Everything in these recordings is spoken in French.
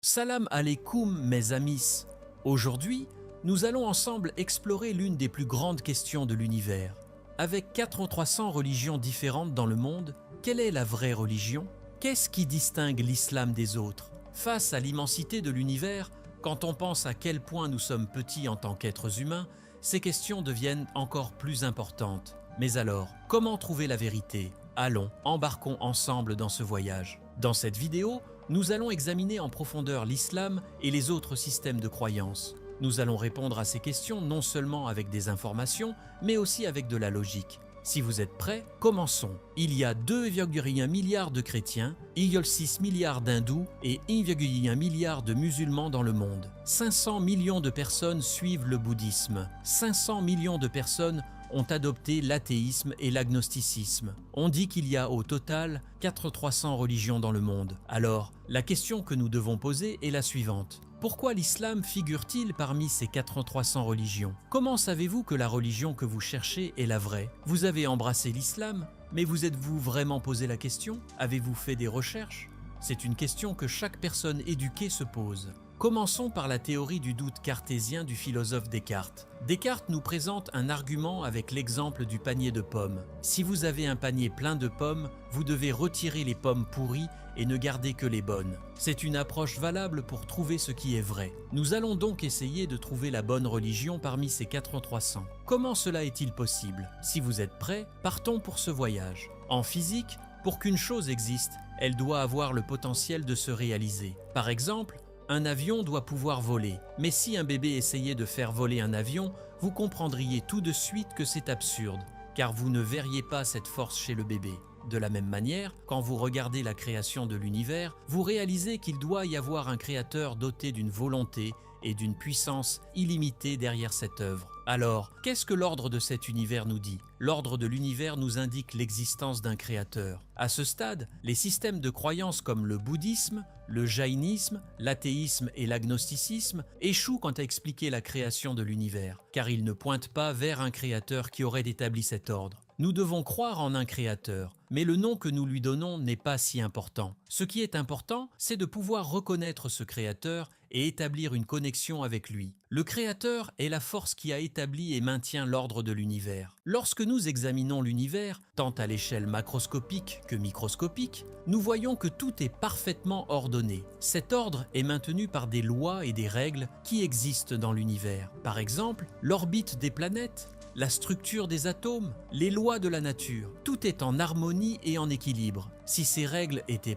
Salam alaikum mes amis. Aujourd'hui, nous allons ensemble explorer l'une des plus grandes questions de l'univers. Avec 4300 religions différentes dans le monde, quelle est la vraie religion? Qu'est-ce qui distingue l'islam des autres? Face à l'immensité de l'univers, quand on pense à quel point nous sommes petits en tant qu'êtres humains, ces questions deviennent encore plus importantes. Mais alors, comment trouver la vérité? Allons, embarquons ensemble dans ce voyage. Dans cette vidéo, nous allons examiner en profondeur l'islam et les autres systèmes de croyances. Nous allons répondre à ces questions non seulement avec des informations, mais aussi avec de la logique. Si vous êtes prêts, commençons. Il y a 2,1 milliards de chrétiens, 1,6 milliard d'hindous et 1,1 milliard de musulmans dans le monde. 500 millions de personnes suivent le bouddhisme. 500 millions de personnes ont adopté l'athéisme et l'agnosticisme. On dit qu'il y a au total 4300 religions dans le monde. Alors, la question que nous devons poser est la suivante. Pourquoi l'islam figure-t-il parmi ces 4300 religions? Comment savez-vous que la religion que vous cherchez est la vraie? Vous avez embrassé l'islam, mais vous êtes-vous vraiment posé la question? Avez-vous fait des recherches? C'est une question que chaque personne éduquée se pose. Commençons par la théorie du doute cartésien du philosophe Descartes. Descartes nous présente un argument avec l'exemple du panier de pommes. Si vous avez un panier plein de pommes, vous devez retirer les pommes pourries et ne garder que les bonnes. C'est une approche valable pour trouver ce qui est vrai. Nous allons donc essayer de trouver la bonne religion parmi ces 4300. Comment cela est-il possible? Si vous êtes prêts, partons pour ce voyage. En physique, pour qu'une chose existe, elle doit avoir le potentiel de se réaliser. Par exemple, un avion doit pouvoir voler, mais si un bébé essayait de faire voler un avion, vous comprendriez tout de suite que c'est absurde, car vous ne verriez pas cette force chez le bébé. De la même manière, quand vous regardez la création de l'univers, vous réalisez qu'il doit y avoir un créateur doté d'une volonté et d'une puissance illimitée derrière cette œuvre. Alors, qu'est-ce que l'ordre de cet univers nous dit? L'ordre de l'univers nous indique l'existence d'un créateur. À ce stade, les systèmes de croyances comme le bouddhisme, le jaïnisme, l'athéisme et l'agnosticisme échouent quant à expliquer la création de l'univers, car ils ne pointent pas vers un créateur qui aurait établi cet ordre. Nous devons croire en un créateur, mais le nom que nous lui donnons n'est pas si important. Ce qui est important, c'est de pouvoir reconnaître ce créateur et établir une connexion avec lui. Le créateur est la force qui a établi et maintient l'ordre de l'univers. Lorsque nous examinons l'univers, tant à l'échelle macroscopique que microscopique, nous voyons que tout est parfaitement ordonné. Cet ordre est maintenu par des lois et des règles qui existent dans l'univers. Par exemple, l'orbite des planètes, la structure des atomes, les lois de la nature, tout est en harmonie et en équilibre. Si ces règles étaient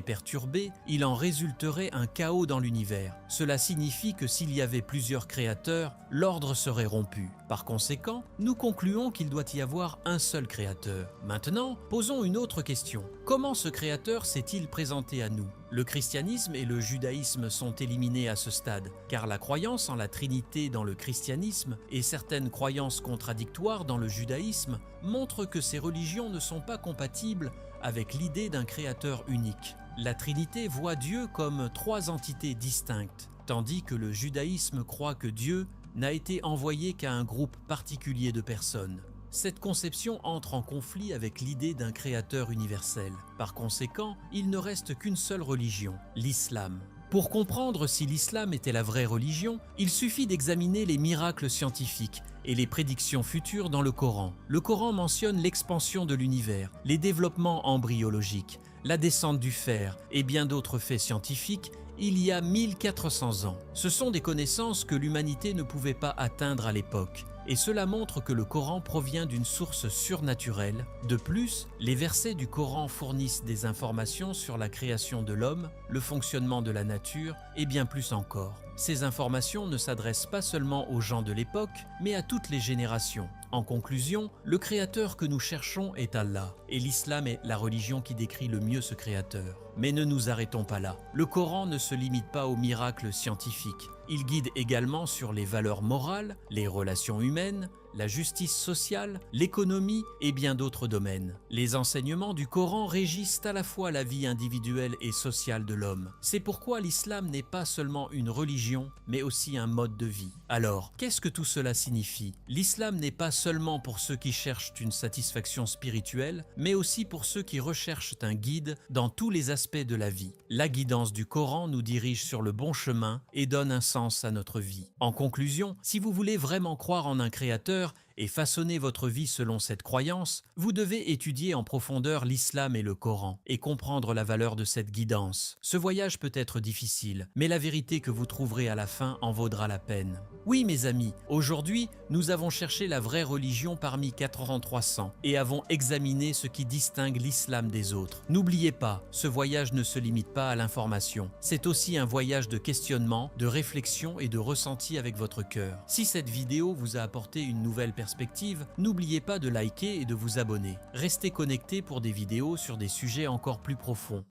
perturbées, il en résulterait un chaos dans l'univers. Cela signifie que s'il y avait plusieurs créateurs, l'ordre serait rompu. Par conséquent, nous concluons qu'il doit y avoir un seul créateur. Maintenant, posons une autre question. Comment ce créateur s'est-il présenté à nous? Le christianisme et le judaïsme sont éliminés à ce stade, car la croyance en la Trinité dans le christianisme et certaines croyances contradictoires dans le judaïsme montrent que ces religions ne sont pas compatibles avec l'idée d'un créateur unique. La Trinité voit Dieu comme trois entités distinctes, tandis que le judaïsme croit que Dieu n'a été envoyé qu'à un groupe particulier de personnes. Cette conception entre en conflit avec l'idée d'un créateur universel. Par conséquent, il ne reste qu'une seule religion, l'islam. Pour comprendre si l'islam était la vraie religion, il suffit d'examiner les miracles scientifiques et les prédictions futures dans le Coran. Le Coran mentionne l'expansion de l'univers, les développements embryologiques, la descente du fer et bien d'autres faits scientifiques il y a 1400 ans. Ce sont des connaissances que l'humanité ne pouvait pas atteindre à l'époque. Et cela montre que le Coran provient d'une source surnaturelle. De plus, les versets du Coran fournissent des informations sur la création de l'homme, le fonctionnement de la nature et bien plus encore. Ces informations ne s'adressent pas seulement aux gens de l'époque, mais à toutes les générations. En conclusion, le créateur que nous cherchons est Allah, et l'islam est la religion qui décrit le mieux ce créateur. Mais ne nous arrêtons pas là. Le Coran ne se limite pas aux miracles scientifiques. Il guide également sur les valeurs morales, les relations humaines, la justice sociale, l'économie et bien d'autres domaines. Les enseignements du Coran régissent à la fois la vie individuelle et sociale de l'homme. C'est pourquoi l'islam n'est pas seulement une religion, mais aussi un mode de vie. Alors, qu'est-ce que tout cela signifie? L'islam n'est pas seulement pour ceux qui cherchent une satisfaction spirituelle, mais aussi pour ceux qui recherchent un guide dans tous les aspects de la vie. La guidance du Coran nous dirige sur le bon chemin et donne un sens à notre vie. En conclusion, si vous voulez vraiment croire en un créateur et façonner votre vie selon cette croyance, vous devez étudier en profondeur l'islam et le Coran et comprendre la valeur de cette guidance. Ce voyage peut être difficile, mais la vérité que vous trouverez à la fin en vaudra la peine. Oui mes amis, aujourd'hui, nous avons cherché la vraie religion parmi 400 et avons examiné ce qui distingue l'islam des autres. N'oubliez pas, ce voyage ne se limite pas à l'information. C'est aussi un voyage de questionnement, de réflexion et de ressenti avec votre cœur. Si cette vidéo vous a apporté une nouvelle perspective, n'oubliez pas de liker et de vous abonner. Restez connectés pour des vidéos sur des sujets encore plus profonds.